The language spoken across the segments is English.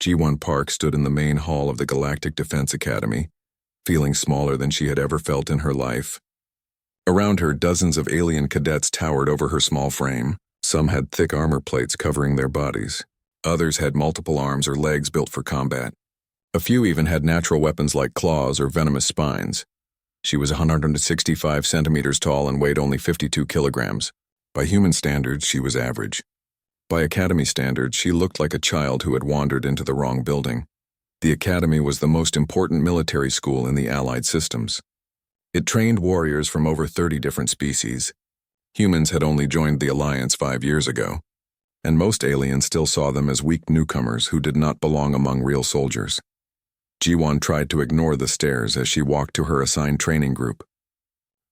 Ji-won Park stood in the main hall of the Galactic Defense Academy, feeling smaller than she had ever felt in her life. Around her, dozens of alien cadets towered over her small frame. Some had thick armor plates covering their bodies. Others had multiple arms or legs built for combat. A few even had natural weapons like claws or venomous spines. She was 165 centimeters tall and weighed only 52 kilograms. By human standards, she was average. By Academy standards, she looked like a child who had wandered into the wrong building. The Academy was the most important military school in the Allied systems. It trained warriors from over 30 different species. Humans had only joined the Alliance 5 years ago, and most aliens still saw them as weak newcomers who did not belong among real soldiers. Ji-won tried to ignore the stares as she walked to her assigned training group.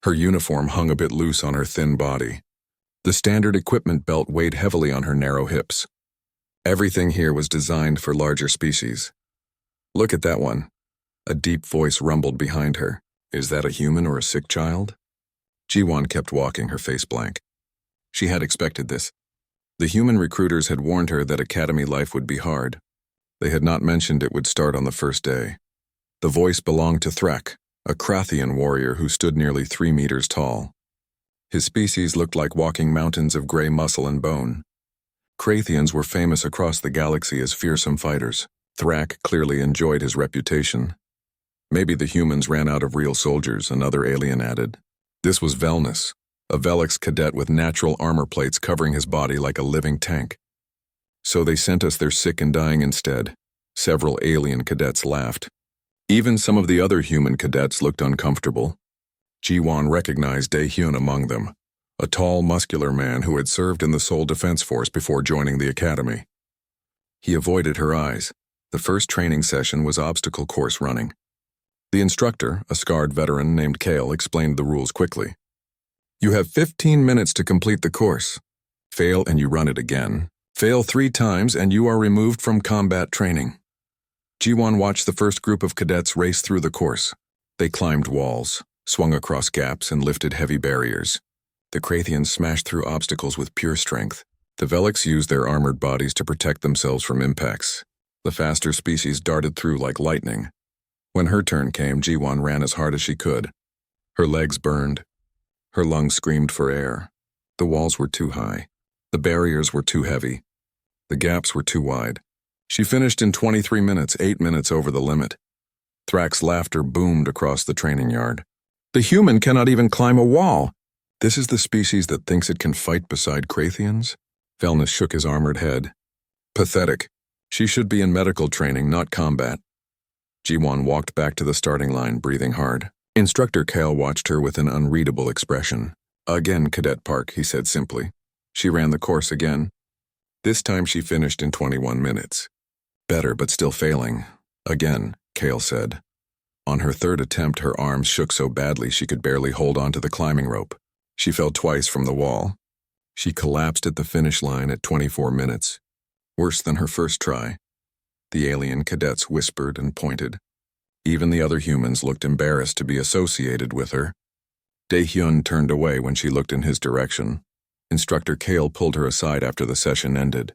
Her uniform hung a bit loose on her thin body. The standard equipment belt weighed heavily on her narrow hips. Everything here was designed for larger species. "Look at that one." A deep voice rumbled behind her. "Is that a human or a sick child?" Ji-won kept walking, her face blank. She had expected this. The human recruiters had warned her that Academy life would be hard. They had not mentioned it would start on the first day. The voice belonged to Threk, a Krathian warrior who stood nearly 3 meters tall. His species looked like walking mountains of gray muscle and bone. Krathians were famous across the galaxy as fearsome fighters. Threk clearly enjoyed his reputation. Maybe the humans ran out of real soldiers, another alien added. This was Velnus, a Velix cadet with natural armor plates covering his body like a living tank. "So they sent us their sick and dying instead." Several alien cadets laughed. Even some of the other human cadets looked uncomfortable. Ji-won recognized Dae-hyun among them, a tall, muscular man who had served in the Seoul Defense Force before joining the academy. He avoided her eyes. The first training session was obstacle course running. The instructor, a scarred veteran named Kale, explained the rules quickly. "You have 15 minutes to complete the course. Fail and you run it again. Fail 3 times and you are removed from combat training." Ji-won watched the first group of cadets race through the course. They climbed walls, swung across gaps, and lifted heavy barriers. The Krathians smashed through obstacles with pure strength. The Velix used their armored bodies to protect themselves from impacts. The faster species darted through like lightning. When her turn came, Ji-won ran as hard as she could. Her legs burned. Her lungs screamed for air. The walls were too high. The barriers were too heavy. The gaps were too wide. She finished in 23 minutes, 8 minutes over the limit. Thrak's laughter boomed across the training yard. "The human cannot even climb a wall." "This is the species that thinks it can fight beside Krathians?" Velnus shook his armored head. "Pathetic. She should be in medical training, not combat." Ji-won walked back to the starting line, breathing hard. Instructor Kale watched her with an unreadable expression. "Again, Cadet Park," he said simply. She ran the course again. This time she finished in 21 minutes. "Better, but still failing." "Again," Kale said. On her third attempt, her arms shook so badly she could barely hold onto the climbing rope. She fell twice from the wall. She collapsed at the finish line at 24 minutes. Worse than her first try. The alien cadets whispered and pointed. Even the other humans looked embarrassed to be associated with her. Dae-hyun turned away when she looked in his direction. Instructor Kale pulled her aside after the session ended.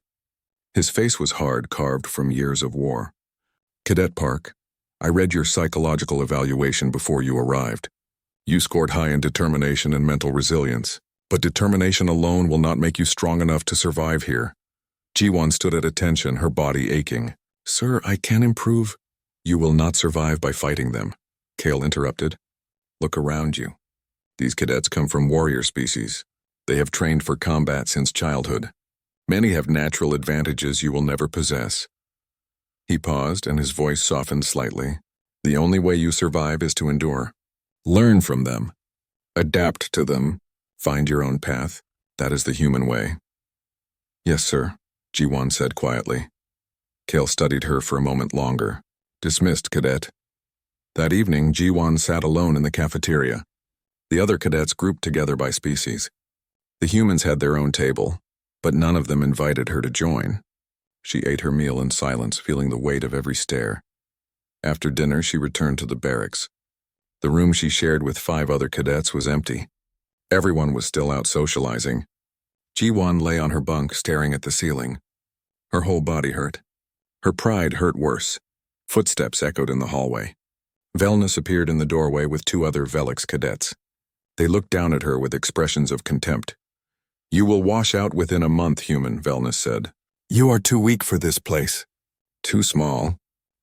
His face was hard, carved from years of war. "Cadet Park, I read your psychological evaluation before you arrived. You scored high in determination and mental resilience, but determination alone will not make you strong enough to survive here." Ji-won stood at attention, her body aching. "Sir, I can improve." "You will not survive by fighting them," Kale interrupted. "Look around you. These cadets come from warrior species. They have trained for combat since childhood. Many have natural advantages you will never possess." He paused, and his voice softened slightly. "The only way you survive is to endure. Learn from them. Adapt to them. Find your own path. That is the human way." "Yes, sir," Ji-won said quietly. Kale studied her for a moment longer. "Dismissed, cadet." That evening, Ji-won sat alone in the cafeteria. The other cadets grouped together by species. The humans had their own table, but none of them invited her to join. She ate her meal in silence, feeling the weight of every stare. After dinner, she returned to the barracks. The room she shared with 5 other cadets was empty. Everyone was still out socializing. Ji-won lay on her bunk, staring at the ceiling. Her whole body hurt. Her pride hurt worse. Footsteps echoed in the hallway. Velnus appeared in the doorway with two other Velix cadets. They looked down at her with expressions of contempt. "You will wash out within a month, human," Velnus said. "You are too weak for this place. Too small.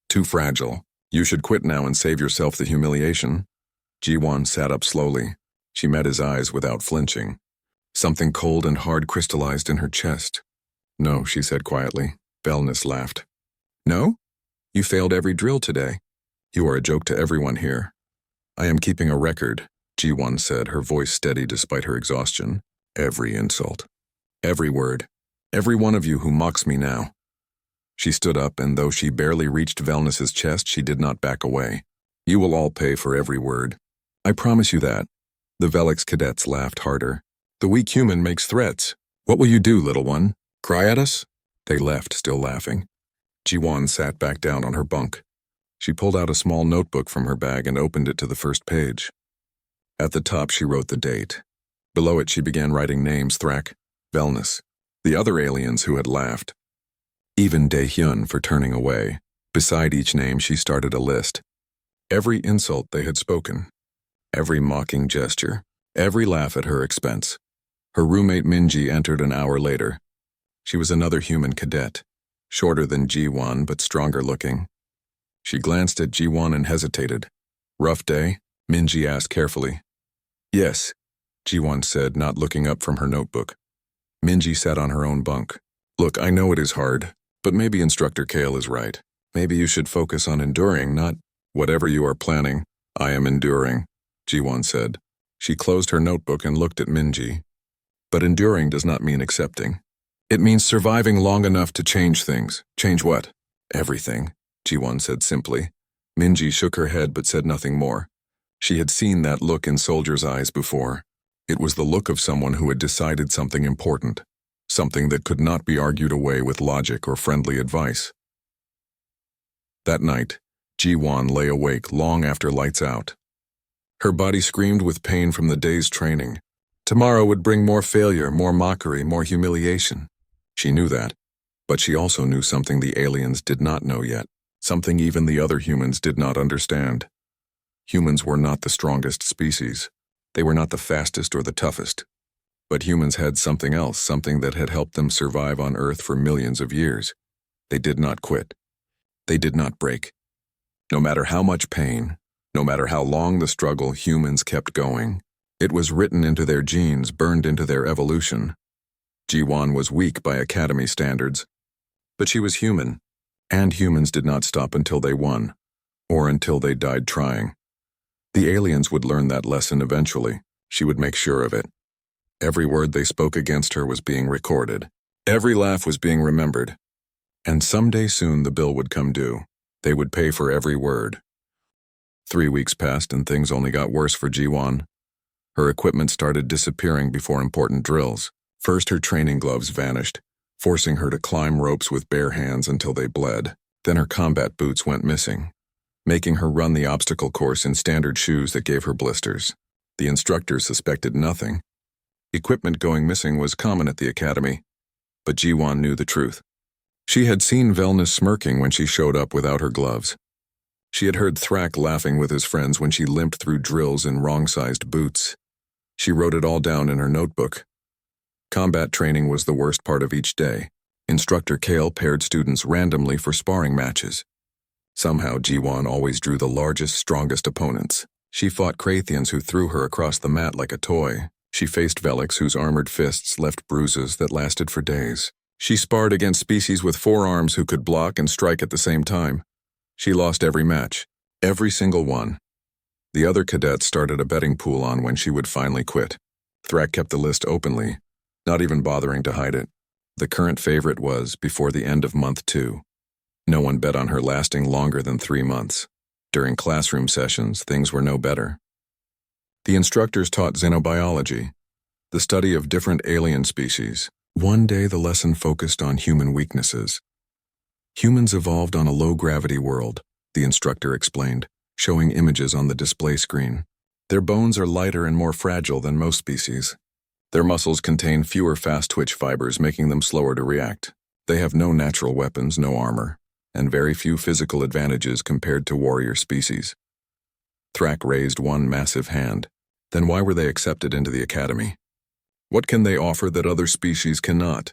Too fragile. You should quit now and save yourself the humiliation." Ji-won sat up slowly. She met his eyes without flinching. Something cold and hard crystallized in her chest. "No," she said quietly. Velnus laughed. "No? You failed every drill today. You are a joke to everyone here." "I am keeping a record," Ji-won said, her voice steady despite her exhaustion. "Every insult. Every word. Every one of you who mocks me now." She stood up, and though she barely reached Velnus's chest, she did not back away. "You will all pay for every word. I promise you that." The Velix cadets laughed harder. "The weak human makes threats. What will you do, little one? Cry at us?" They left, still laughing. Ji-won sat back down on her bunk. She pulled out a small notebook from her bag and opened it to the first page. At the top, she wrote the date. Below it, she began writing names: Thrak, Velnus, the other aliens who had laughed. Even Dae-hyun for turning away. Beside each name, she started a list. Every insult they had spoken. Every mocking gesture. Every laugh at her expense. Her roommate Minji entered an hour later. She was another human cadet. Shorter than Ji-won, but stronger looking. She glanced at Ji-won and hesitated. "Rough day?" Minji asked carefully. "Yes," Ji-won said, not looking up from her notebook. Minji sat on her own bunk. "Look, I know it is hard, but maybe Instructor Kale is right. Maybe you should focus on enduring, not whatever you are planning." "I am enduring," Ji-won said. She closed her notebook and looked at Minji. "But enduring does not mean accepting. It means surviving long enough to change things." "Change what?" "Everything," Ji-won said simply. Minji shook her head but said nothing more. She had seen that look in soldiers' eyes before. It was the look of someone who had decided something important, something that could not be argued away with logic or friendly advice. That night, Ji-won lay awake long after lights out. Her body screamed with pain from the day's training. Tomorrow would bring more failure, more mockery, more humiliation. She knew that, but she also knew something the aliens did not know yet, something even the other humans did not understand. Humans were not the strongest species. They were not the fastest or the toughest. But humans had something else, something that had helped them survive on Earth for millions of years. They did not quit. They did not break. No matter how much pain, no matter how long the struggle, humans kept going. It was written into their genes, burned into their evolution. Ji-won was weak by Academy standards, but she was human, and humans did not stop until they won, or until they died trying. The aliens would learn that lesson eventually. She would make sure of it. Every word they spoke against her was being recorded. Every laugh was being remembered. And someday soon the bill would come due. They would pay for every word. 3 weeks passed and things only got worse for Ji-won. Her equipment started disappearing before important drills. First, her training gloves vanished, forcing her to climb ropes with bare hands until they bled. Then her combat boots went missing, making her run the obstacle course in standard shoes that gave her blisters. The instructor suspected nothing. Equipment going missing was common at the academy, but Ji-won knew the truth. She had seen Velnus smirking when she showed up without her gloves. She had heard Thrak laughing with his friends when she limped through drills in wrong-sized boots. She wrote it all down in her notebook. Combat training was the worst part of each day. Instructor Kale paired students randomly for sparring matches. Somehow, Ji-won always drew the largest, strongest opponents. She fought Krathians who threw her across the mat like a toy. She faced Velix whose armored fists left bruises that lasted for days. She sparred against species with 4 arms who could block and strike at the same time. She lost every match, every single one. The other cadets started a betting pool on when she would finally quit. Thrak kept the list openly, not even bothering to hide it. The current favorite was before the end of month 2. No one bet on her lasting longer than 3 months. During classroom sessions, things were no better. The instructors taught xenobiology, the study of different alien species. One day the lesson focused on human weaknesses. Humans evolved on a low-gravity world, the instructor explained, showing images on the display screen. Their bones are lighter and more fragile than most species. Their muscles contain fewer fast-twitch fibers, making them slower to react. They have no natural weapons, no armor. and very few physical advantages compared to warrior species. Thrak raised one massive hand. Then why were they accepted into the academy? What can they offer that other species cannot?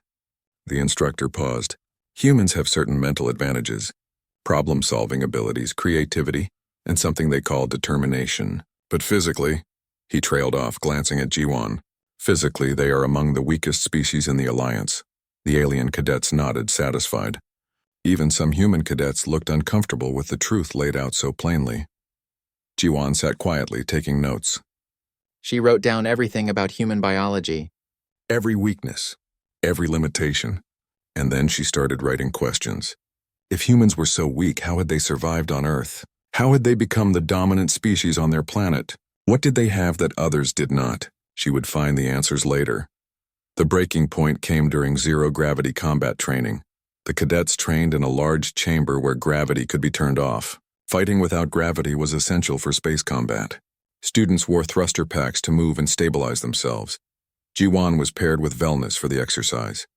The instructor paused. Humans have certain mental advantages, problem-solving abilities, creativity, and something they call determination. But physically, he trailed off, glancing at Jiwan. Physically, they are among the weakest species in the Alliance. The alien cadets nodded, satisfied. Even some human cadets looked uncomfortable with the truth laid out so plainly. Jiwan sat quietly, taking notes. She wrote down everything about human biology. Every weakness, every limitation. And then she started writing questions. If humans were so weak, how had they survived on Earth? How had they become the dominant species on their planet? What did they have that others did not? She would find the answers later. The breaking point came during zero-gravity combat training. The cadets trained in a large chamber where gravity could be turned off. Fighting without gravity was essential for space combat. Students wore thruster packs to move and stabilize themselves. Jiwan was paired with Velnus for the exercise.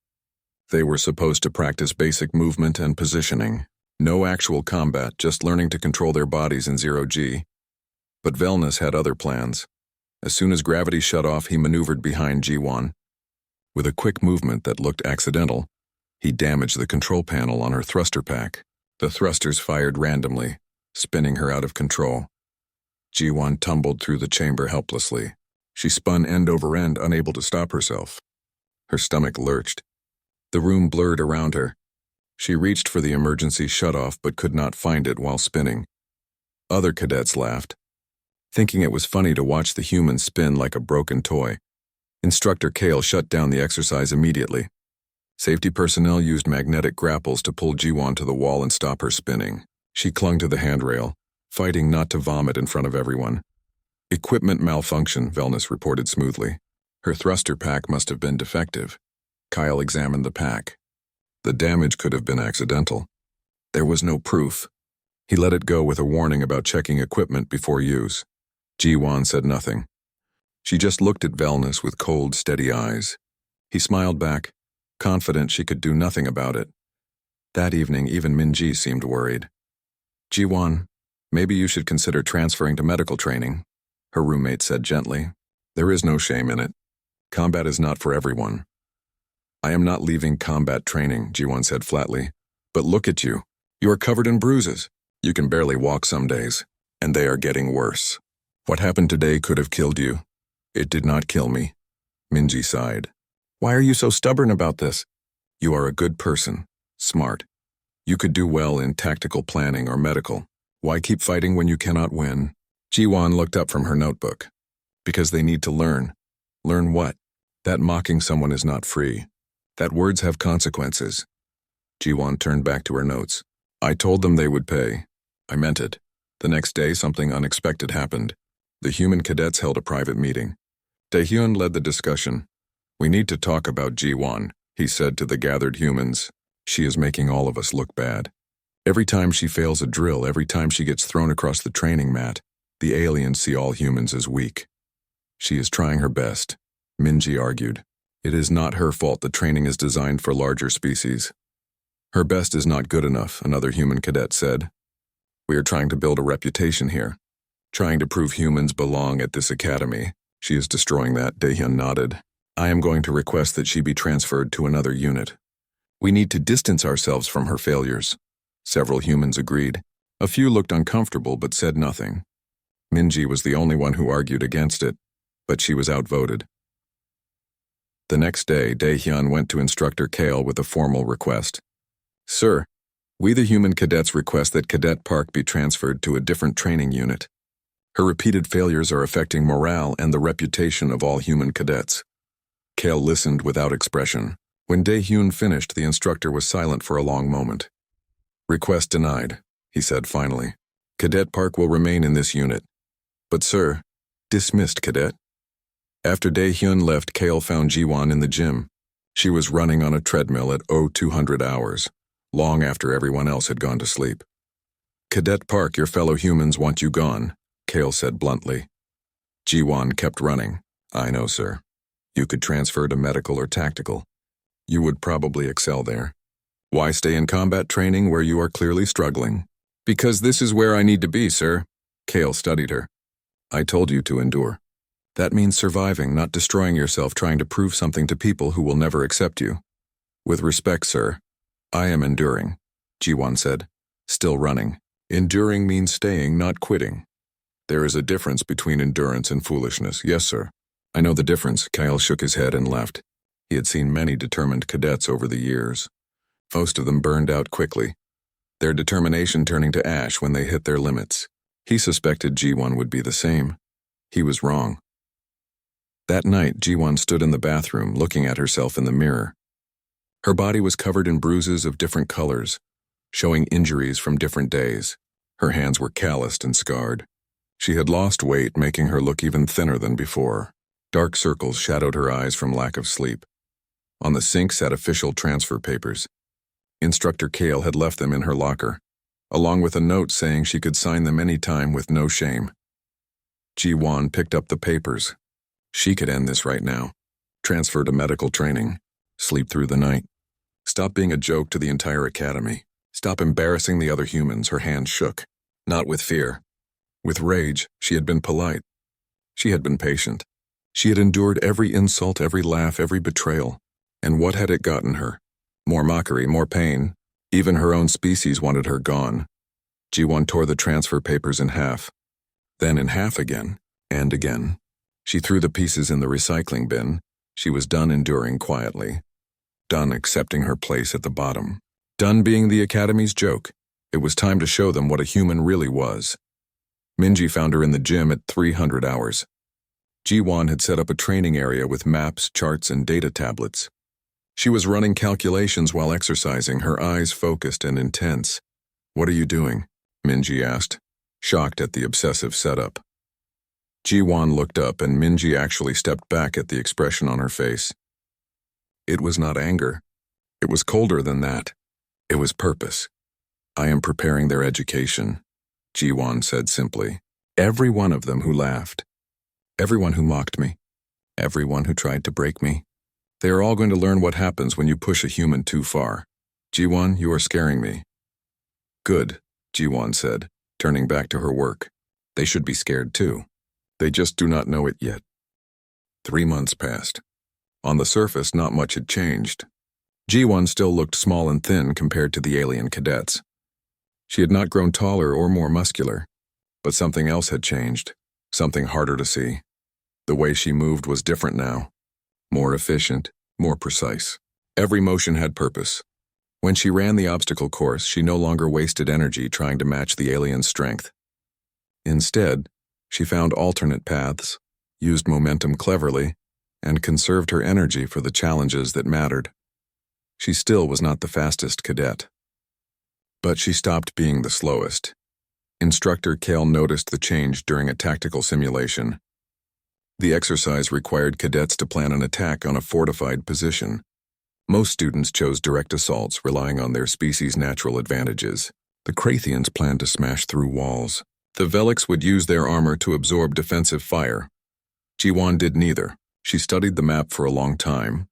They were supposed to practice basic movement and positioning. No actual combat, just learning to control their bodies in zero-G. But Velnus had other plans. As soon as gravity shut off, he maneuvered behind Jiwan. With a quick movement that looked accidental, he damaged the control panel on her thruster pack. The thrusters fired randomly, spinning her out of control. Jiwan tumbled through the chamber helplessly. She spun end over end, unable to stop herself. Her stomach lurched. The room blurred around her. She reached for the emergency shutoff but could not find it while spinning. Other cadets laughed, thinking it was funny to watch the human spin like a broken toy. Instructor Kale shut down the exercise immediately. Safety personnel used magnetic grapples to pull Jiwan to the wall and stop her spinning. She clung to the handrail, fighting not to vomit in front of everyone. Equipment malfunction, Velnus reported smoothly. Her thruster pack must have been defective. Kyle examined the pack. The damage could have been accidental. There was no proof. He let it go with a warning about checking equipment before use. Jiwan said nothing. She just looked at Velnus with cold, steady eyes. He smiled back, confident she could do nothing about it. That evening, even Minji seemed worried. Jiwan, maybe you should consider transferring to medical training, her roommate said gently. There is no shame in it. Combat is not for everyone. I am not leaving combat training, Jiwan said flatly. But look at you. You are covered in bruises. You can barely walk some days, and they are getting worse. What happened today could have killed you. It did not kill me. Minji sighed. Why are you so stubborn about this? You are a good person, smart. You could do well in tactical planning or medical. Why keep fighting when you cannot win? Jiwan looked up from her notebook. Because they need to learn. Learn what? That mocking someone is not free. That words have consequences. Jiwan turned back to her notes. I told them they would pay. I meant it. The next day, something unexpected happened. The human cadets held a private meeting. Daehyun led the discussion. We need to talk about Jiwan, he said to the gathered humans. She is making all of us look bad. Every time she fails a drill, every time she gets thrown across the training mat, the aliens see all humans as weak. She is trying her best, Minji argued. It is not her fault the training is designed for larger species. Her best is not good enough, another human cadet said. We are trying to build a reputation here, trying to prove humans belong at this academy. She is destroying that, Daehyun nodded. I am going to request that she be transferred to another unit. We need to distance ourselves from her failures. Several humans agreed. A few looked uncomfortable but said nothing. Minji was the only one who argued against it, but she was outvoted. The next day, Daehyun went to Instructor Kale with a formal request. Sir, we the human cadets request that Cadet Park be transferred to a different training unit. Her repeated failures are affecting morale and the reputation of all human cadets. Kale listened without expression. When Daehyun finished, the instructor was silent for a long moment. Request denied, he said finally. Cadet Park will remain in this unit. But sir, dismissed cadet. After Daehyun left, Kale found Jiwan in the gym. She was running on a treadmill at 0200 hours, long after everyone else had gone to sleep. Cadet Park, your fellow humans want you gone, Kale said bluntly. Jiwan kept running. I know, sir. You could transfer to medical or tactical. You would probably excel there. Why stay in combat training where you are clearly struggling? Because this is where I need to be, sir. Kale studied her. I told you to endure. That means surviving, not destroying yourself trying to prove something to people who will never accept you. With respect, sir, I am enduring, Ji-won said, still running. Enduring means staying, not quitting. There is a difference between endurance and foolishness. Yes, sir. I know the difference. Kyle shook his head and left. He had seen many determined cadets over the years. Most of them burned out quickly, their determination turning to ash when they hit their limits. He suspected Ji-won would be the same. He was wrong. That night, Ji-won stood in the bathroom looking at herself in the mirror. Her body was covered in bruises of different colors, showing injuries from different days. Her hands were calloused and scarred. She had lost weight, making her look even thinner than before. Dark circles shadowed her eyes from lack of sleep. On the sink sat official transfer papers. Instructor Kale had left them in her locker, along with a note saying she could sign them any time with no shame. Ji-won picked up the papers. She could end this right now. Transfer to medical training. Sleep through the night. Stop being a joke to the entire academy. Stop embarrassing the other humans. Her hand shook. Not with fear. With rage. She had been polite. She had been patient. She had endured every insult, every laugh, every betrayal. And what had it gotten her? More mockery, more pain. Even her own species wanted her gone. Ji-won tore the transfer papers in half. Then in half again, and again. She threw the pieces in the recycling bin. She was done enduring quietly. Done accepting her place at the bottom. Done being the Academy's joke. It was time to show them what a human really was. Minji found her in the gym at 300 hours. Ji-won had set up a training area with maps, charts, and data tablets. She was running calculations while exercising, her eyes focused and intense. What are you doing? Minji asked, shocked at the obsessive setup. Ji-won looked up and Minji actually stepped back at the expression on her face. It was not anger. It was colder than that. It was purpose. I am preparing their education, Ji-won said simply. Every one of them who laughed. Everyone who mocked me. Everyone who tried to break me. They are all going to learn what happens when you push a human too far. Ji-won, you are scaring me. Good, Ji-won said, turning back to her work. They should be scared too. They just do not know it yet. 3 months passed. On the surface, not much had changed. Ji-won still looked small and thin compared to the alien cadets. She had not grown taller or more muscular, but something else had changed, something harder to see. The way she moved was different now. More efficient, more precise. Every motion had purpose. When she ran the obstacle course, she no longer wasted energy trying to match the alien's strength. Instead, she found alternate paths, used momentum cleverly, and conserved her energy for the challenges that mattered. She still was not the fastest cadet. But she stopped being the slowest. Instructor Kale noticed the change during a tactical simulation. The exercise required cadets to plan an attack on a fortified position. Most students chose direct assaults, relying on their species' natural advantages. The Krathians planned to smash through walls. The Veliks would use their armor to absorb defensive fire. Ji-won did neither. She studied the map for a long time,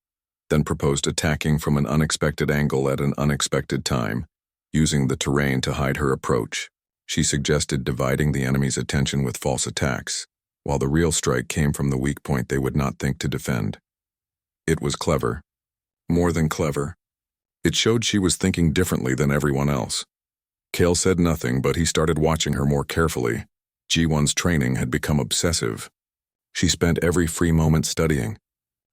then proposed attacking from an unexpected angle at an unexpected time, using the terrain to hide her approach. She suggested dividing the enemy's attention with false attacks, while the real strike came from the weak point they would not think to defend. It was clever. More than clever. It showed she was thinking differently than everyone else. Kale said nothing, but he started watching her more carefully. Ji-won's training had become obsessive. She spent every free moment studying,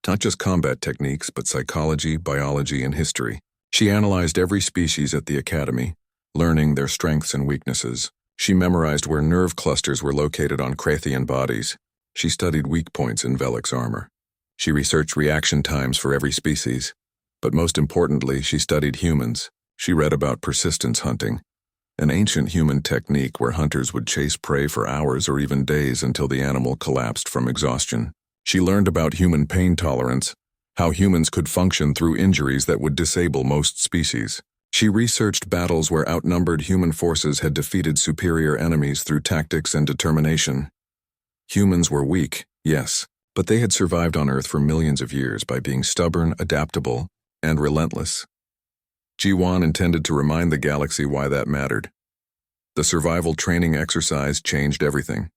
not just combat techniques, but psychology, biology, and history. She analyzed every species at the academy, learning their strengths and weaknesses. She memorized where nerve clusters were located on Krathian bodies. She studied weak points in Velik's armor. She researched reaction times for every species. But most importantly, she studied humans. She read about persistence hunting, an ancient human technique where hunters would chase prey for hours or even days until the animal collapsed from exhaustion. She learned about human pain tolerance, how humans could function through injuries that would disable most species. She researched battles where outnumbered human forces had defeated superior enemies through tactics and determination. Humans were weak, yes, but they had survived on Earth for millions of years by being stubborn, adaptable, and relentless. Ji-won intended to remind the galaxy why that mattered. The survival training exercise changed everything.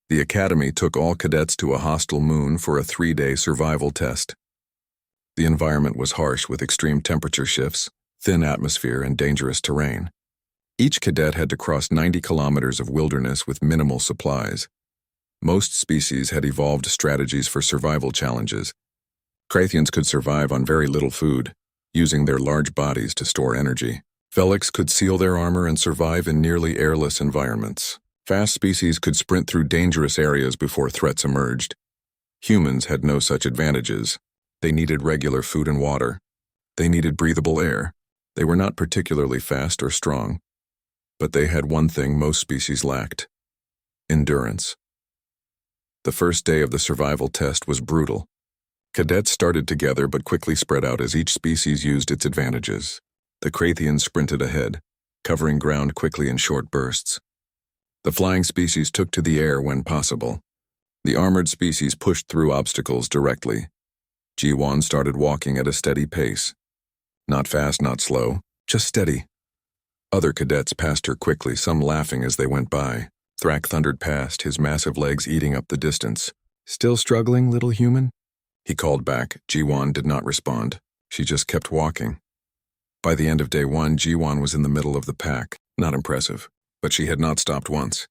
The Academy took all cadets to a hostile moon for a 3-day survival test. The environment was harsh with extreme temperature shifts, thin atmosphere, and dangerous terrain. Each cadet had to cross 90 kilometers of wilderness with minimal supplies. Most species had evolved strategies for survival challenges. Krathians could survive on very little food, using their large bodies to store energy. Velix could seal their armor and survive in nearly airless environments. Fast species could sprint through dangerous areas before threats emerged. Humans had no such advantages. They needed regular food and water. They needed breathable air. They were not particularly fast or strong. But they had one thing most species lacked: endurance. The first day of the survival test was brutal. Cadets started together but quickly spread out as each species used its advantages. The Krathians sprinted ahead, covering ground quickly in short bursts. The flying species took to the air when possible. The armored species pushed through obstacles directly. Ji-won started walking at a steady pace. Not fast, not slow, just steady. Other cadets passed her quickly, some laughing as they went by. Thrak thundered past, his massive legs eating up the distance. "Still struggling, little human?" He called back. Ji-won did not respond. She just kept walking. By the end of day 1, Ji-won was in the middle of the pack. Not impressive, but she had not stopped once.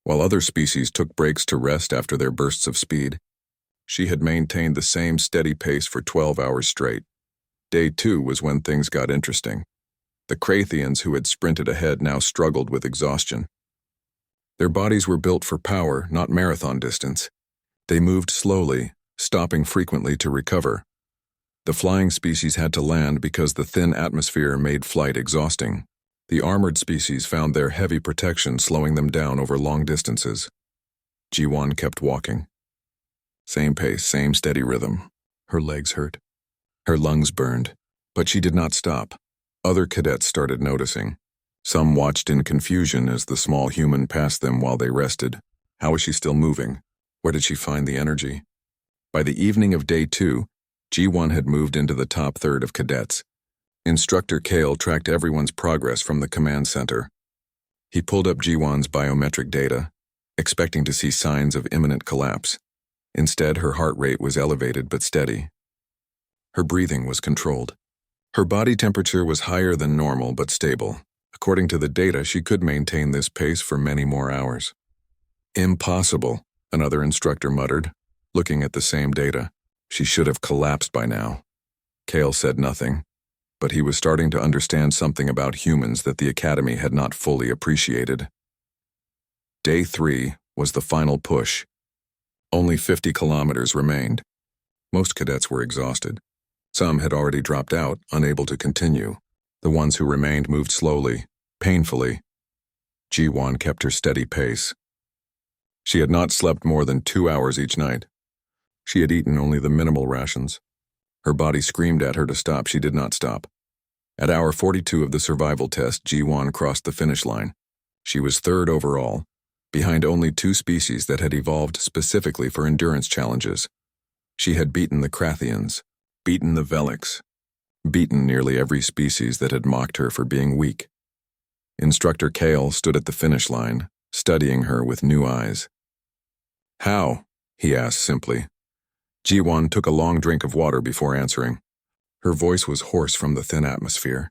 While other species took breaks to rest after their bursts of speed, she had maintained the same steady pace for 12 hours straight. Day 2 was when things got interesting. The Krathians who had sprinted ahead now struggled with exhaustion. Their bodies were built for power, not marathon distance. They moved slowly, stopping frequently to recover. The flying species had to land because the thin atmosphere made flight exhausting. The armored species found their heavy protection slowing them down over long distances. Ji-won kept walking. Same pace, same steady rhythm. Her legs hurt. Her lungs burned, but she did not stop. Other cadets started noticing. Some watched in confusion as the small human passed them while they rested. How was she still moving? Where did she find the energy? By the evening of day 2, Ji-won had moved into the top third of cadets. Instructor Kale tracked everyone's progress from the command center. He pulled up Ji-won's biometric data, expecting to see signs of imminent collapse. Instead, her heart rate was elevated but steady. Her breathing was controlled. Her body temperature was higher than normal but stable. According to the data, she could maintain this pace for many more hours. "Impossible," another instructor muttered, looking at the same data. "She should have collapsed by now." Kale said nothing, but he was starting to understand something about humans that the Academy had not fully appreciated. Day 3 was the final push. Only 50 kilometers remained. Most cadets were exhausted. Some had already dropped out, unable to continue. The ones who remained moved slowly, painfully. Ji-won kept her steady pace. She had not slept more than 2 hours each night. She had eaten only the minimal rations. Her body screamed at her to stop. She did not stop. At hour 42 of the survival test, Ji-won crossed the finish line. She was third overall, behind only 2 species that had evolved specifically for endurance challenges. She had beaten the Krathians, beaten the Velix, beaten nearly every species that had mocked her for being weak. Instructor Kale stood at the finish line, studying her with new eyes. "How?" he asked simply. Ji-won took a long drink of water before answering. Her voice was hoarse from the thin atmosphere.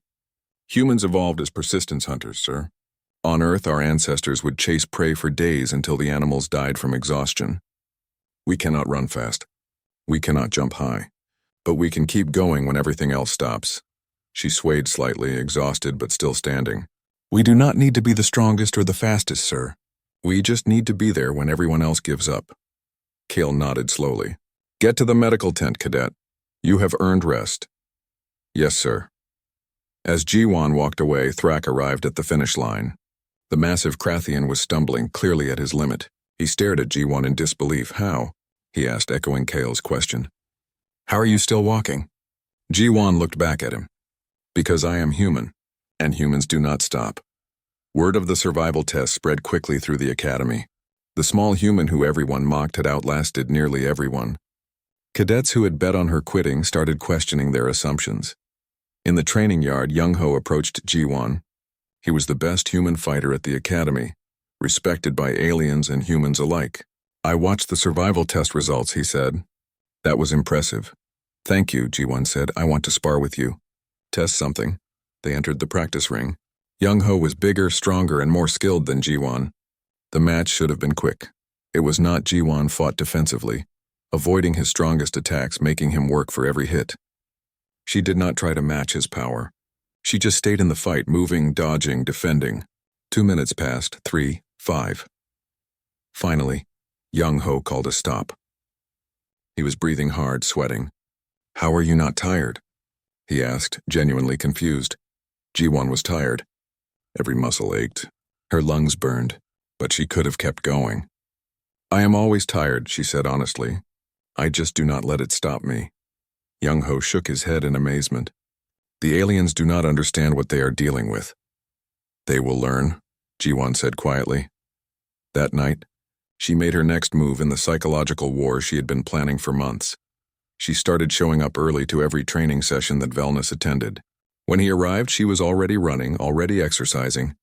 "Humans evolved as persistence hunters, sir. On Earth, our ancestors would chase prey for days until the animals died from exhaustion. We cannot run fast. We cannot jump high. But we can keep going when everything else stops." She swayed slightly, exhausted but still standing. "We do not need to be the strongest or the fastest, sir. We just need to be there when everyone else gives up." Kale nodded slowly. "Get to the medical tent, cadet. You have earned rest." "Yes, sir." As Ji-won walked away, Thrak arrived at the finish line. The massive Krathian was stumbling, clearly at his limit. He stared at Ji-won in disbelief. "How?" he asked, echoing Kale's question. "How are you still walking?" Ji-won looked back at him. "Because I am human, and humans do not stop." Word of the survival test spread quickly through the Academy. The small human who everyone mocked had outlasted nearly everyone. Cadets who had bet on her quitting started questioning their assumptions. In the training yard, Young-ho approached Ji-won. He was the best human fighter at the academy, respected by aliens and humans alike. "I watched the survival test results," he said. "That was impressive." "Thank you," Ji-won said. "I want to spar with you." "Test something." They entered the practice ring. Young-ho was bigger, stronger, and more skilled than Ji-won. The match should have been quick. It was not. Ji-won fought defensively, avoiding his strongest attacks, making him work for every hit. She did not try to match his power. She just stayed in the fight, moving, dodging, defending. 2 minutes passed, 3, 5. Finally, Young-ho called a stop. He was breathing hard, sweating. "How are you not tired?" he asked, genuinely confused. Ji-won was tired. Every muscle ached. Her lungs burned, but she could have kept going. "I am always tired," she said honestly. "I just do not let it stop me." Young-ho shook his head in amazement. "The aliens do not understand what they are dealing with." "They will learn," Ji-won said quietly. That night, she made her next move in the psychological war she had been planning for months. She started showing up early to every training session that Wellness attended. When he arrived, she was already running, already exercising.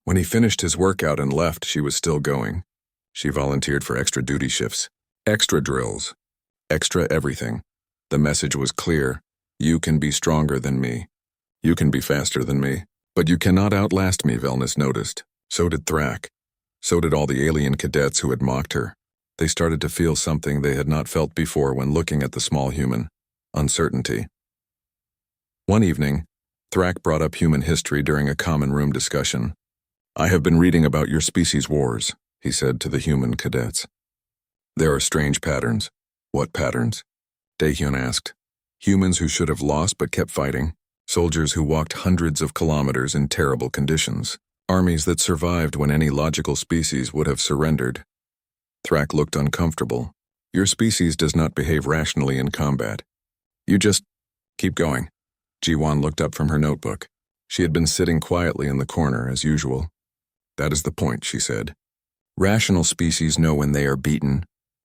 When he finished his workout and left, she was still going. She volunteered for extra duty shifts, extra drills, extra everything. The message was clear. You can be stronger than me. You can be faster than me. But you cannot outlast me, Wellness noticed. So did Thrak. So did all the alien cadets who had mocked her. They started to feel something they had not felt before when looking at the small human: uncertainty. One evening, Thrak brought up human history during a common room discussion. "I have been reading about your species' wars," he said to the human cadets. "There are strange patterns." "What patterns?" Daehyun asked. "Humans who should have lost but kept fighting. Soldiers who walked hundreds of kilometers in terrible conditions. Armies that survived when any logical species would have surrendered." Thrak looked uncomfortable. "Your species does not behave rationally in combat. You just keep going." Ji-won looked up from her notebook. She had been sitting quietly in the corner, as usual. "That is the point," she said. "Rational species know when they are beaten.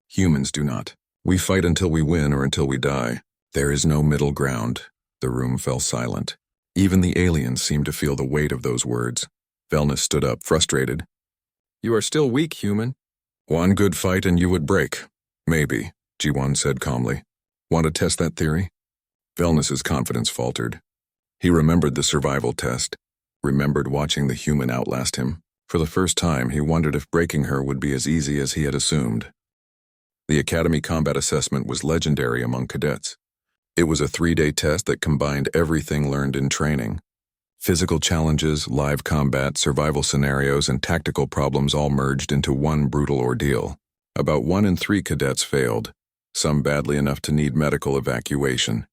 Humans do not. We fight until we win or until we die. There is no middle ground." The room fell silent. Even the aliens seemed to feel the weight of those words. Wellness stood up, frustrated. "You are still weak, human." "One good fight and you would break." "Maybe," Ji-won said calmly. "Want to test that theory?" Wellness's confidence faltered. He remembered the survival test, remembered watching the human outlast him. For the first time, he wondered if breaking her would be as easy as he had assumed. The Academy combat assessment was legendary among cadets. It was a 3-day test that combined everything learned in training. Physical challenges, live combat, survival scenarios, and tactical problems all merged into one brutal ordeal. About 1 in 3 cadets failed, some badly enough to need medical evacuation.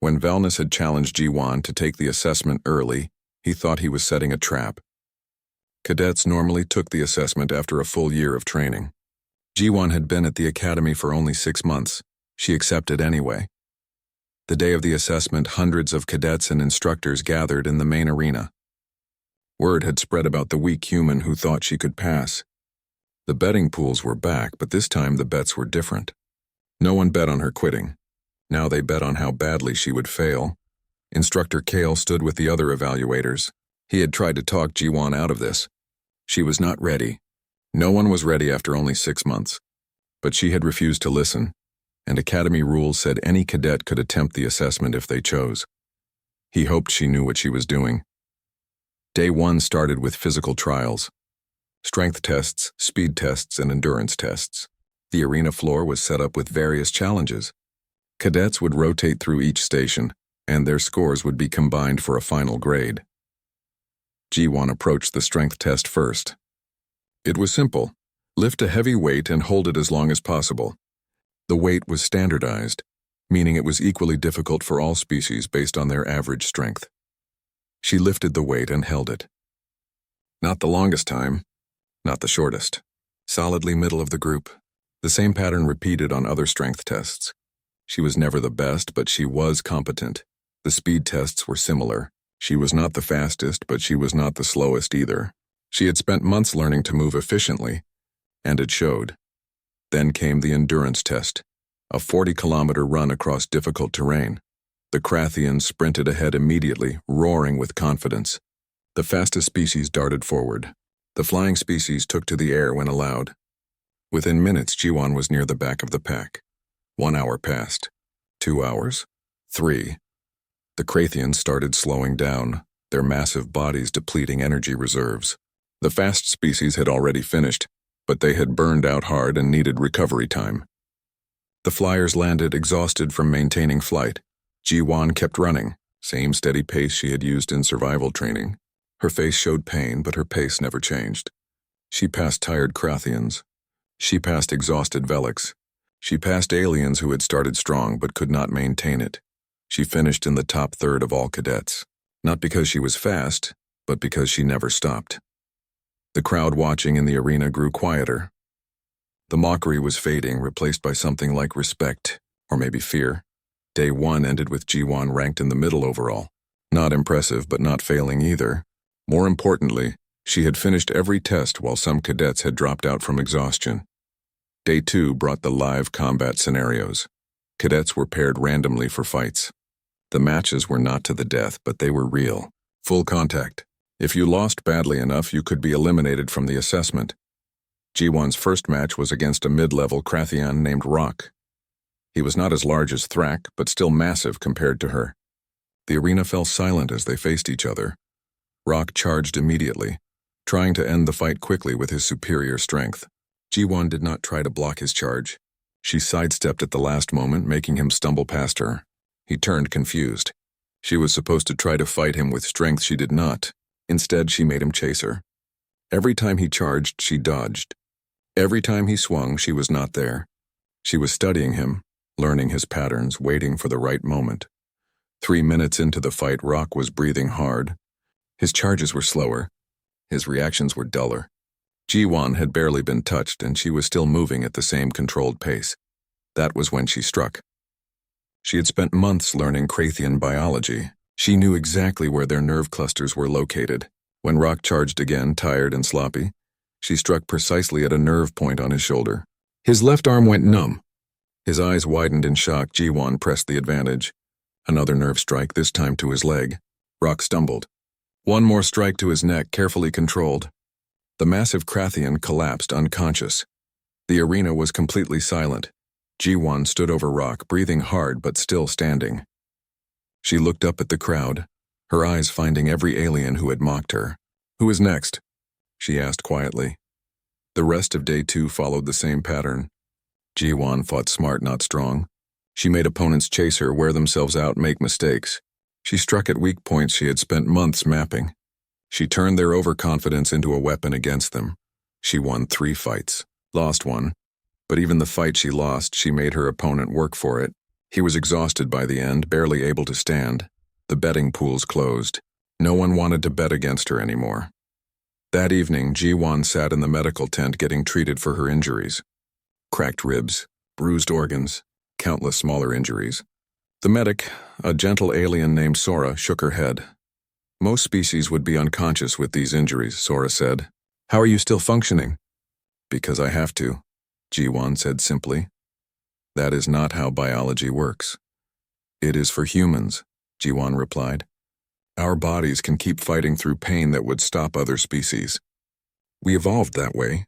When Wellness had challenged Ji-won to take the assessment early, he thought he was setting a trap. Cadets normally took the assessment after a full year of training. Ji-won had been at the academy for only 6 months. She accepted anyway. The day of the assessment, hundreds of cadets and instructors gathered in the main arena. Word had spread about the weak human who thought she could pass. The betting pools were back, but this time the bets were different. No one bet on her quitting. Now they bet on how badly she would fail. Instructor Kale stood with the other evaluators. He had tried to talk Ji-won out of this. She was not ready. No one was ready after only 6 months. But she had refused to listen, and Academy rules said any cadet could attempt the assessment if they chose. He hoped she knew what she was doing. Day 1 started with physical trials. Strength tests, speed tests, and endurance tests. The arena floor was set up with various challenges. Cadets would rotate through each station, and their scores would be combined for a final grade. Ji-won approached the strength test first. It was simple. Lift a heavy weight and hold it as long as possible. The weight was standardized, meaning it was equally difficult for all species based on their average strength. She lifted the weight and held it. Not the longest time, not the shortest. Solidly middle of the group. The same pattern repeated on other strength tests. She was never the best, but she was competent. The speed tests were similar. She was not the fastest, but she was not the slowest either. She had spent months learning to move efficiently, and it showed. Then came the endurance test, a 40-kilometer run across difficult terrain. The Krathians sprinted ahead immediately, roaring with confidence. The fastest species darted forward. The flying species took to the air when allowed. Within minutes, Jiwan was near the back of the pack. 1 hour passed. 2 hours. 3. The Krathians started slowing down, their massive bodies depleting energy reserves. The fast species had already finished, but they had burned out hard and needed recovery time. The flyers landed exhausted from maintaining flight. Jiwan kept running, same steady pace she had used in survival training. Her face showed pain, but her pace never changed. She passed tired Krathians. She passed exhausted Veliks. She passed aliens who had started strong but could not maintain it. She finished in the top third of all cadets, not because she was fast, but because she never stopped. The crowd watching in the arena grew quieter. The mockery was fading, replaced by something like respect, or maybe fear. Day 1 ended with Jiwan ranked in the middle overall. Not impressive, but not failing either. More importantly, she had finished every test while some cadets had dropped out from exhaustion. Day 2 brought the live combat scenarios. Cadets were paired randomly for fights. The matches were not to the death, but they were real. Full contact. If you lost badly enough, you could be eliminated from the assessment. Jiwan's first match was against a mid-level Krathian named Rock. He was not as large as Thrak, but still massive compared to her. The arena fell silent as they faced each other. Rock charged immediately, trying to end the fight quickly with his superior strength. Jiwan did not try to block his charge. She sidestepped at the last moment, making him stumble past her. He turned confused. She was supposed to try to fight him with strength she did not. Instead, she made him chase her. Every time he charged, she dodged. Every time he swung, she was not there. She was studying him, learning his patterns, waiting for the right moment. 3 minutes into the fight, Rock was breathing hard. His charges were slower. His reactions were duller. Jiwan had barely been touched, and she was still moving at the same controlled pace. That was when she struck. She had spent months learning Krathian biology. She knew exactly where their nerve clusters were located. When Rock charged again, tired and sloppy, she struck precisely at a nerve point on his shoulder. His left arm went numb. His eyes widened in shock. Jiwan pressed the advantage. Another nerve strike, this time to his leg. Rock stumbled. One more strike to his neck, carefully controlled. The massive Krathian collapsed unconscious. The arena was completely silent. Jiwan stood over Rock, breathing hard but still standing. She looked up at the crowd, her eyes finding every alien who had mocked her. "Who is next?" she asked quietly. The rest of Day 2 followed the same pattern. Jiwan fought smart, not strong. She made opponents chase her, wear themselves out, make mistakes. She struck at weak points she had spent months mapping. She turned their overconfidence into a weapon against them. She won 3 fights, lost 1. But even the fight she lost, she made her opponent work for it. He was exhausted by the end, barely able to stand. The betting pools closed. No one wanted to bet against her anymore. That evening, Jiwan sat in the medical tent getting treated for her injuries. Cracked ribs, bruised organs, countless smaller injuries. The medic, a gentle alien named Sora, shook her head. "Most species would be unconscious with these injuries," Sora said. "How are you still functioning?" "Because I have to," Jiwan said simply. "That is not how biology works." "It is for humans," Jiwan replied. "Our bodies can keep fighting through pain that would stop other species. We evolved that way.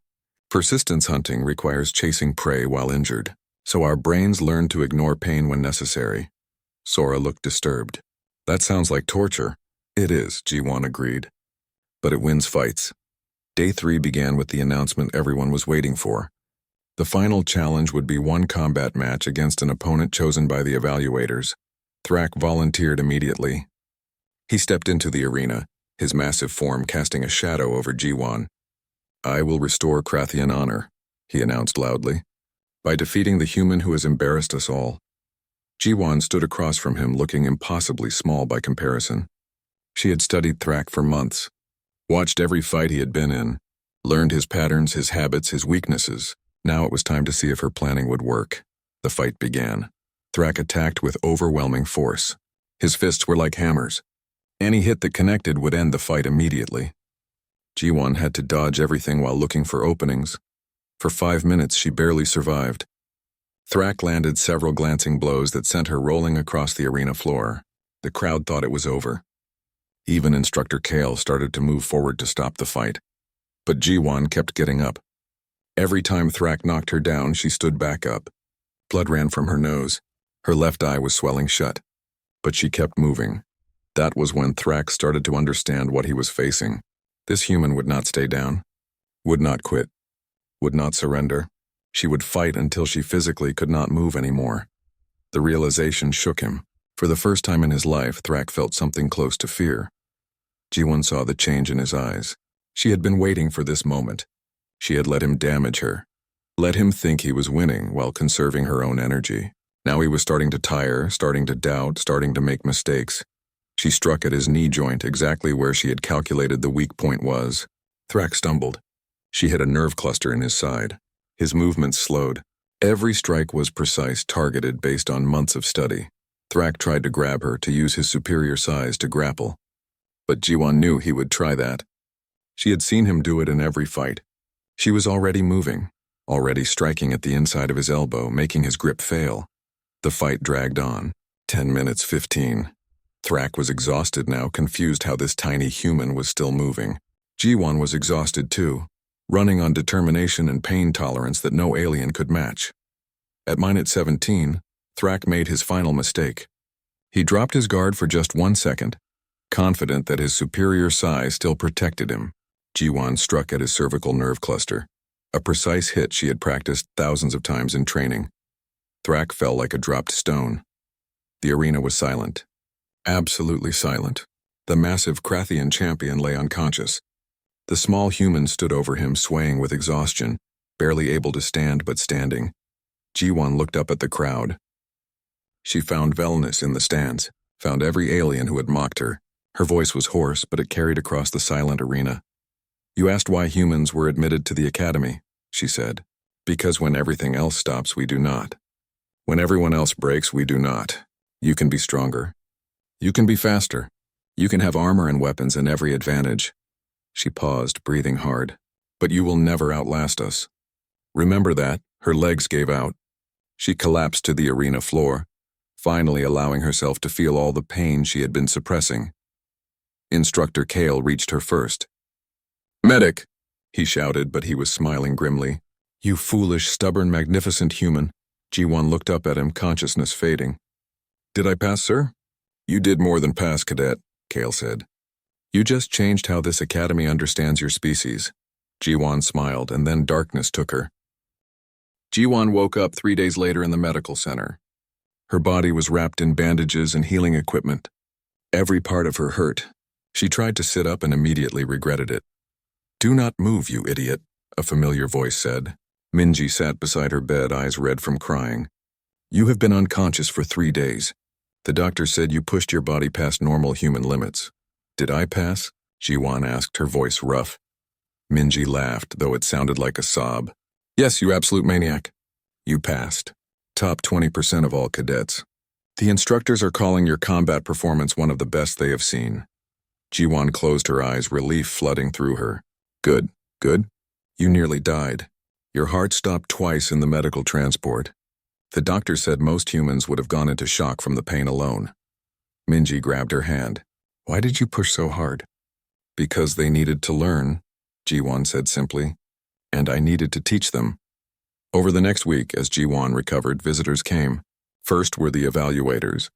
Persistence hunting requires chasing prey while injured, so our brains learn to ignore pain when necessary." Sora looked disturbed. "That sounds like torture." "It is," Jiwan agreed. "But it wins fights." Day 3 began with the announcement everyone was waiting for. The final challenge would be one combat match against an opponent chosen by the evaluators. Thrak volunteered immediately. He stepped into the arena, his massive form casting a shadow over Jiwan. "I will restore Krathian honor," he announced loudly, "by defeating the human who has embarrassed us all." Jiwan stood across from him, looking impossibly small by comparison. She had studied Thrak for months, watched every fight he had been in, learned his patterns, his habits, his weaknesses. Now it was time to see if her planning would work. The fight began. Thrak attacked with overwhelming force. His fists were like hammers. Any hit that connected would end the fight immediately. Jiwan had to dodge everything while looking for openings. For 5 minutes, she barely survived. Thrak landed several glancing blows that sent her rolling across the arena floor. The crowd thought it was over. Even Instructor Kale started to move forward to stop the fight. But Jiwan kept getting up. Every time Thrak knocked her down, she stood back up. Blood ran from her nose. Her left eye was swelling shut. But she kept moving. That was when Thrak started to understand what he was facing. This human would not stay down, would not quit, would not surrender. She would fight until she physically could not move anymore. The realization shook him. For the first time in his life, Thrak felt something close to fear. Jiwon saw the change in his eyes. She had been waiting for this moment. She had let him damage her, let him think he was winning while conserving her own energy. Now he was starting to tire, starting to doubt, starting to make mistakes. She struck at his knee joint exactly where she had calculated the weak point was. Thrak stumbled. She hit a nerve cluster in his side. His movements slowed. Every strike was precise, targeted based on months of study. Thrak tried to grab her, to use his superior size to grapple. But Jiwon knew he would try that. She had seen him do it in every fight. She was already moving, already striking at the inside of his elbow, making his grip fail. The fight dragged on. 10 minutes, 15. Thrak was exhausted now, confused how this tiny human was still moving. Jiwon was exhausted too, running on determination and pain tolerance that no alien could match. At minute 17, Thrak made his final mistake. He dropped his guard for just 1 second, confident that his superior size still protected him. Jiwon struck at his cervical nerve cluster, a precise hit she had practiced thousands of times in training. Thrak fell like a dropped stone. The arena was silent. Absolutely silent. The massive Krathian champion lay unconscious. The small human stood over him, swaying with exhaustion, barely able to stand but standing. Jiwon looked up at the crowd. She found Velnus in the stands, found every alien who had mocked her. Her voice was hoarse, but it carried across the silent arena. "You asked why humans were admitted to the academy," she said. "Because when everything else stops, we do not. When everyone else breaks, we do not. You can be stronger. You can be faster. You can have armor and weapons and every advantage." She paused, breathing hard. "But you will never outlast us. Remember that." Her legs gave out. She collapsed to the arena floor, finally allowing herself to feel all the pain she had been suppressing. Instructor Kale reached her first. "Medic!" he shouted, but he was smiling grimly. "You foolish, stubborn, magnificent human." Jiwon looked up at him, consciousness fading. "Did I pass, sir?" "You did more than pass, Cadet," Kale said. "You just changed how this academy understands your species." Jiwon smiled, and then darkness took her. Jiwon woke up 3 days later in the medical center. Her body was wrapped in bandages and healing equipment. Every part of her hurt. She tried to sit up and immediately regretted it. "Do not move, you idiot," a familiar voice said. Minji sat beside her bed, eyes red from crying. "You have been unconscious for 3 days. The doctor said you pushed your body past normal human limits." "Did I pass?" Jiwon asked, her voice rough. Minji laughed, though it sounded like a sob. "Yes, you absolute maniac. You passed. Top 20% of all cadets. The instructors are calling your combat performance one of the best they have seen." Jiwon closed her eyes, relief flooding through her. "Good, good. You nearly died. Your heart stopped twice in the medical transport. The doctor said most humans would have gone into shock from the pain alone." Minji grabbed her hand. "Why did you push so hard?" "Because they needed to learn," Jiwon said simply. "And I needed to teach them." Over the next week, as Jiwon recovered, visitors came. First were the evaluators,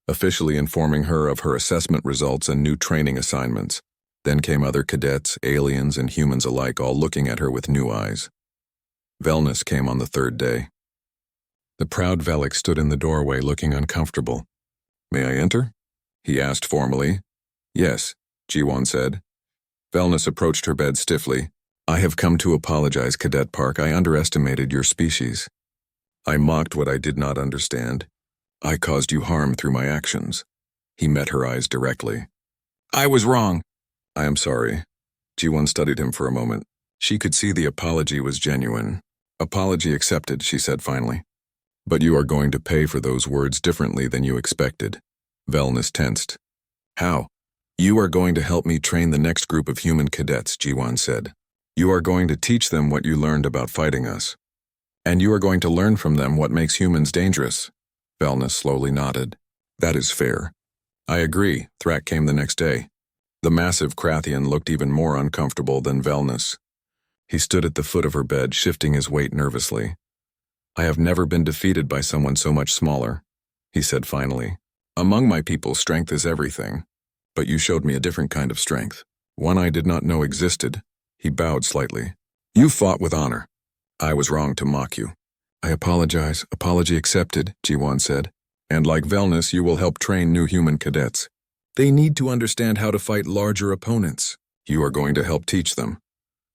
officially informing her of her assessment results and new training assignments. Then came other cadets, aliens and humans alike, all looking at her with new eyes. Velnus came on the 3rd day. The proud Velik stood in the doorway looking uncomfortable. "May I enter?" he asked formally. "Yes," Jiwon said. Velnus approached her bed stiffly. "I have come to apologize, Cadet Park. I underestimated your species. I mocked what I did not understand. I caused you harm through my actions." He met her eyes directly. "I was wrong." "I am sorry." Jiwon studied him for a moment. She could see the apology was genuine. "Apology accepted," she said finally. "But you are going to pay for those words differently than you expected." Velnus tensed. "How?" "You are going to help me train the next group of human cadets," Jiwon said. "You are going to teach them what you learned about fighting us. And you are going to learn from them what makes humans dangerous. Velnus slowly nodded. That is fair. I agree, Thrak came the next day. The massive Krathian looked even more uncomfortable than Velnus. He stood at the foot of her bed, shifting his weight nervously. I have never been defeated by someone so much smaller, he said finally. Among my people, strength is everything. But you showed me a different kind of strength, one I did not know existed. He bowed slightly. You fought with honor. I was wrong to mock you. I apologize. Apology accepted, Jiwan said. And like Velnus, you will help train new human cadets. They need to understand how to fight larger opponents. You are going to help teach them.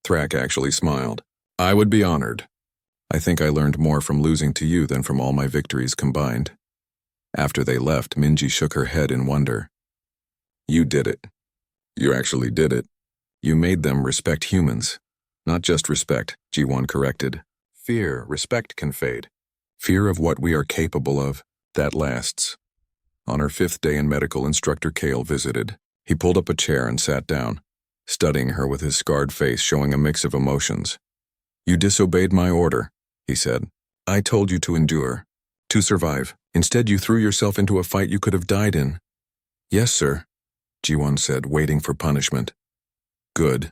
Thrak actually smiled. I would be honored. I think I learned more from losing to you than from all my victories combined. After they left, Minji shook her head in wonder. You did it. You actually did it. You made them respect humans. Not just respect, Jiwan corrected. Fear, respect can fade. Fear of what we are capable of, that lasts. On her 5th day in medical, Instructor Kale visited. He pulled up a chair and sat down, studying her with his scarred face showing a mix of emotions. You disobeyed my order, he said. I told you to endure, to survive. Instead, you threw yourself into a fight you could have died in. Yes, sir, Jiwan said, waiting for punishment. Good,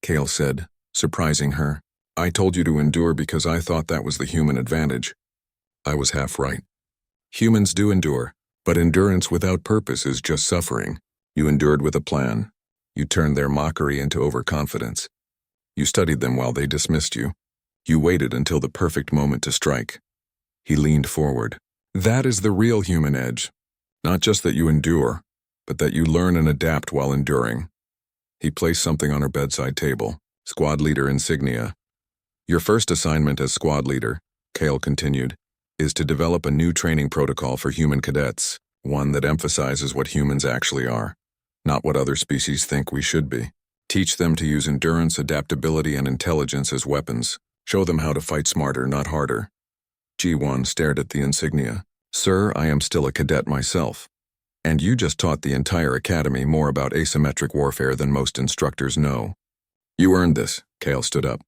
Kale said, surprising her. I told you to endure because I thought that was the human advantage. I was half right. Humans do endure, but endurance without purpose is just suffering. You endured with a plan. You turned their mockery into overconfidence. You studied them while they dismissed you. You waited until the perfect moment to strike. He leaned forward. That is the real human edge. Not just that you endure, but that you learn and adapt while enduring. He placed something on her bedside table. Squad leader insignia. Your first assignment as squad leader, Kale continued, is to develop a new training protocol for human cadets, one that emphasizes what humans actually are, not what other species think we should be. Teach them to use endurance, adaptability, and intelligence as weapons. Show them how to fight smarter, not harder. G1 stared at the insignia. Sir, I am still a cadet myself. And you just taught the entire academy more about asymmetric warfare than most instructors know. You earned this, Kale stood up.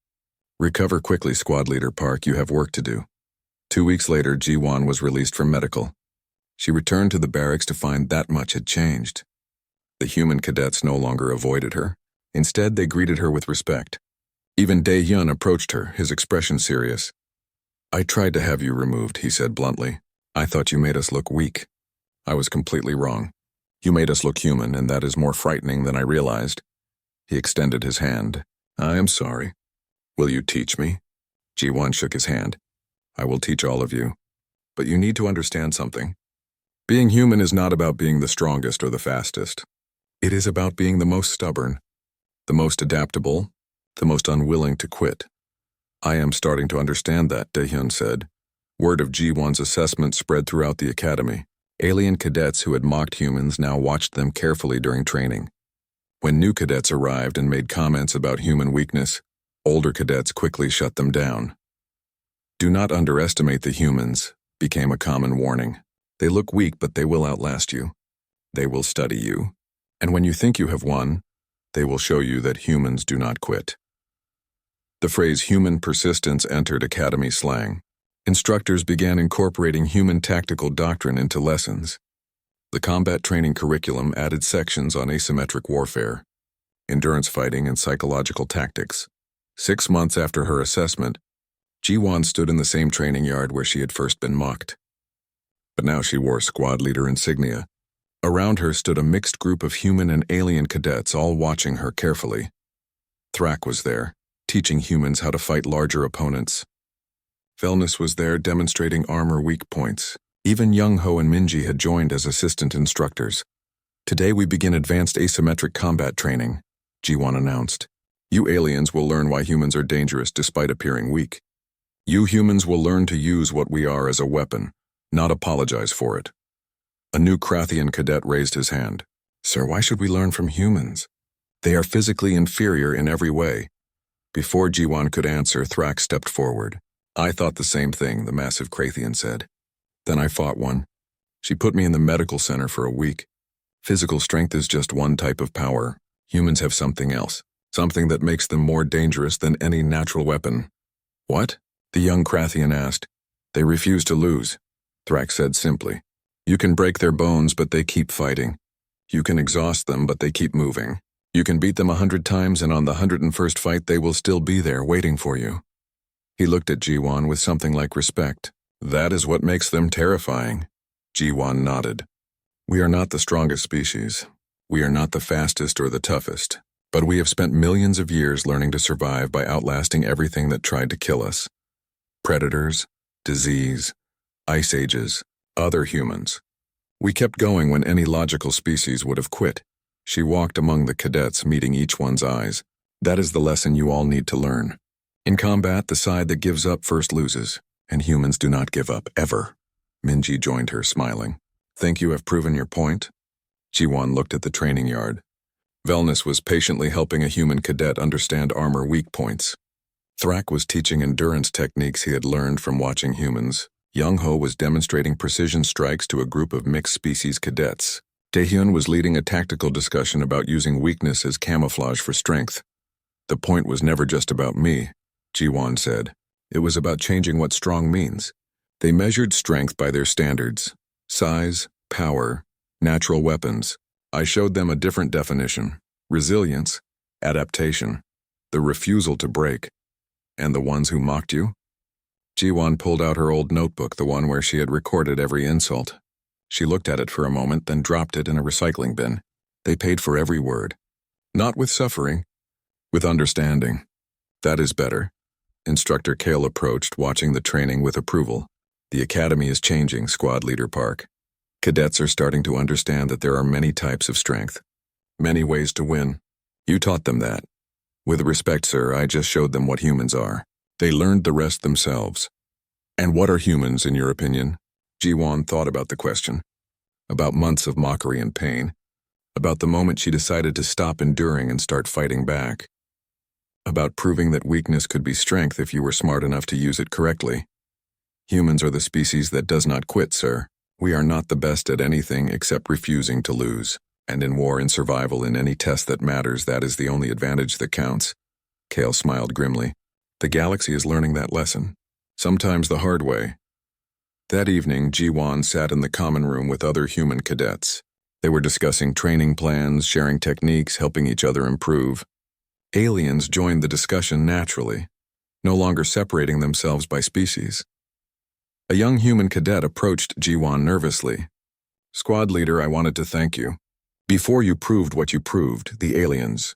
Recover quickly, Squad Leader Park, you have work to do. 2 weeks later, G1 was released from medical. She returned to the barracks to find that much had changed. The human cadets no longer avoided her. Instead, they greeted her with respect. Even Dae-hyun approached her, his expression serious. I tried to have you removed, he said bluntly. I thought you made us look weak. I was completely wrong. You made us look human, and that is more frightening than I realized. He extended his hand. I am sorry. Will you teach me? G1 shook his hand. I will teach all of you. But you need to understand something. Being human is not about being the strongest or the fastest. It is about being the most stubborn, the most adaptable, the most unwilling to quit. I am starting to understand that, Dae-hyun said. Word of G1's assessment spread throughout the academy. Alien cadets who had mocked humans now watched them carefully during training. When new cadets arrived and made comments about human weakness, older cadets quickly shut them down. Do not underestimate the humans, became a common warning. They look weak, but they will outlast you. They will study you. And when you think you have won, they will show you that humans do not quit. The phrase human persistence entered academy slang. Instructors began incorporating human tactical doctrine into lessons. The combat training curriculum added sections on asymmetric warfare, endurance fighting, and psychological tactics. 6 months after her assessment, Ji-won stood in the same training yard where she had first been mocked. But now she wore squad leader insignia. Around her stood a mixed group of human and alien cadets, all watching her carefully. Thrak was there, teaching humans how to fight larger opponents. Velnus was there, demonstrating armor weak points. Even Young-ho and Minji had joined as assistant instructors. Today we begin advanced asymmetric combat training, Ji-won announced. You aliens will learn why humans are dangerous despite appearing weak. You humans will learn to use what we are as a weapon, not apologize for it. A new Krathian cadet raised his hand. Sir, why should we learn from humans? They are physically inferior in every way. Before Ji-won could answer, Thrak stepped forward. I thought the same thing, the massive Krathian said. Then I fought one. She put me in the medical center for a week. Physical strength is just one type of power. Humans have something else, something that makes them more dangerous than any natural weapon. What? The young Krathian asked. They refuse to lose, Thrak said simply. You can break their bones, but they keep fighting. You can exhaust them, but they keep moving. You can beat them 100 times, and on the 101st fight they will still be there waiting for you. He looked at Jiwan with something like respect. That is what makes them terrifying. Jiwan nodded. We are not the strongest species. We are not the fastest or the toughest. But we have spent millions of years learning to survive by outlasting everything that tried to kill us. Predators, disease, ice ages, other humans. We kept going when any logical species would have quit. She walked among the cadets, meeting each one's eyes. That is the lesson you all need to learn. In combat, the side that gives up first loses, and humans do not give up, ever. Minji joined her, smiling. Think you have proven your point? Jiwan looked at the training yard. Velnus was patiently helping a human cadet understand armor weak points. Thrak was teaching endurance techniques he had learned from watching humans. Young-ho was demonstrating precision strikes to a group of mixed-species cadets. Taehyun was leading a tactical discussion about using weakness as camouflage for strength. The point was never just about me, Jiwan said. It was about changing what strong means. They measured strength by their standards. Size, power, natural weapons. I showed them a different definition. Resilience, adaptation, the refusal to break. And the ones who mocked you? Jiwan pulled out her old notebook, the one where she had recorded every insult. She looked at it for a moment, then dropped it in a recycling bin. They paid for every word. Not with suffering, with understanding. That is better. Instructor Kale approached, watching the training with approval. The academy is changing, Squad Leader Park. Cadets are starting to understand that there are many types of strength. Many ways to win. You taught them that. With respect, sir, I just showed them what humans are. They learned the rest themselves. And what are humans, in your opinion? Jiwan thought about the question. About months of mockery and pain. About the moment she decided to stop enduring and start fighting back. About proving that weakness could be strength if you were smart enough to use it correctly. Humans are the species that does not quit, sir. We are not the best at anything except refusing to lose. And in war and survival, in any test that matters, that is the only advantage that counts. Kale smiled grimly. The galaxy is learning that lesson. Sometimes the hard way. That evening, Jiwan sat in the common room with other human cadets. They were discussing training plans, sharing techniques, helping each other improve. Aliens joined the discussion naturally, no longer separating themselves by species. A young human cadet approached Jiwan nervously. Squad leader, I wanted to thank you. Before you proved what you proved, the aliens,